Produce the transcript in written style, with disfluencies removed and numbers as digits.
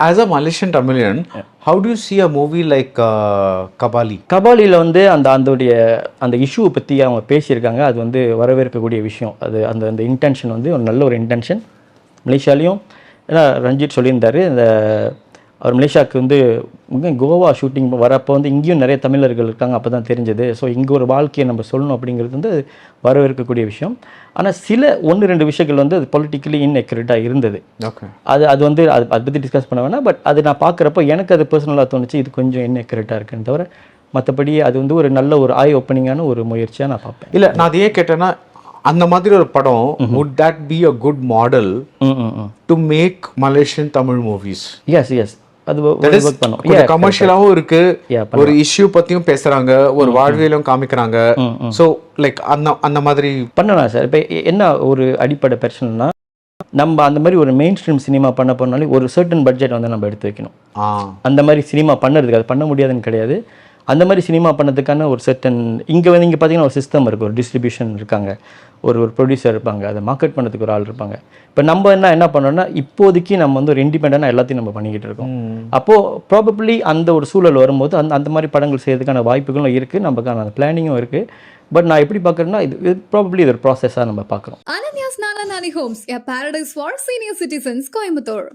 As a Malaysian Tamilian, how do you see a movie like Kabali? கபாலியில் வந்து அந்த இஷ்யூவை பற்றி அவங்க பேசியிருக்காங்க. அது வந்து வரவேற்கக்கூடிய விஷயம். அது அந்த அந்த இன்டென்ஷன் வந்து ஒரு நல்ல ஒரு இன்டென்ஷன். மலேசியாலையும் ஏன்னா ரஞ்சித் சொல்லியிருந்தார், அவர் மலேசியாவுக்கு வந்து கோவா ஷூட்டிங் வரப்போ வந்து இங்கேயும் நிறைய தமிழர்கள் இருக்காங்க, அப்போ தான் தெரிஞ்சது. ஸோ இங்கே ஒரு வாழ்க்கையை நம்ம சொல்லணும் அப்படிங்கிறது வந்து வரவேற்கக்கூடிய விஷயம். ஆனால் சில 1-2 விஷயங்கள் வந்து அது பொலிட்டிக்கலி இன்அக்யூரேட்டாக இருந்தது. ஓகே, அது வந்து அதை பற்றி டிஸ்கஸ் பண்ண வேணாம். பட் அது நான் பார்க்குறப்போ எனக்கு அது பர்சனலாக தோணுச்சு, இது கொஞ்சம் இன்அக்யூரேட்டாக இருக்குன்னு தவிர மற்றபடி அது வந்து ஒரு நல்ல ஒரு ஐ ஓப்பனிங்கான ஒரு முயற்சியாக நான் பார்ப்பேன். இல்லை நான் அது ஏன் கேட்டேன்னா, அந்த மாதிரி ஒரு படம் would that be a good model to make Malaysian Tamil movies? Yes yes அது ஒர்க் பண்ணும். கொஞ்சம் கமர்ஷியலாகவும் இருக்கு, ஒரு இஷ்யூ பற்றியும் பேசுகிறாங்க, ஒரு வாழ்வியலும் காமிக்கிறாங்க. ஸோ லைக் அந்த மாதிரி பண்ணலாம் சார். இப்போ என்ன ஒரு அடிப்படை பிரச்சனைனா, நம்ம அந்த மாதிரி ஒரு மெயின் ஸ்ட்ரீம் சினிமா பண்ண போனாலே ஒரு சர்டன் பட்ஜெட் வந்து நம்ம எடுத்து வைக்கணும். அந்த மாதிரி சினிமா பண்ணுறதுக்கு அது பண்ண முடியாதுன்னு கிடையாது. அந்த மாதிரி சினிமா பண்ணதுக்கான ஒரு சர்டன் இங்கே பார்த்தீங்கன்னா ஒரு சிஸ்டம் இருக்குது, ஒரு டிஸ்ட்ரிபியூஷன் இருக்காங்க, ஒரு ப்ரொடியூசர் இருப்பாங்க, அதை மார்க்கெட் பண்ணுறதுக்கு ஒரு ஆள் இருப்பாங்க. இப்போ நம்ம என்ன பண்ணோம்னா, இப்போதைக்கு நம்ம வந்து ஒரு இண்டிபெண்டனாக எல்லாத்தையும் நம்ம பண்ணிக்கிட்டு இருக்கோம். அப்போது ப்ராபப்ளி அந்த ஒரு சூழல் வரும்போது அந்த மாதிரி படங்கள் செய்யறதுக்கான வாய்ப்புகளும் இருக்குது, நமக்கான அந்த பிளானிங்கும் இருக்குது. பட் நான் எப்படி பார்க்குறேன்னா, இது ப்ராபப்ளி இது ஒரு ப்ராசஸாக நம்ம பார்க்குறோம். Ananya's Nana Nani Homes, a paradise for senior citizens, Coimbatore.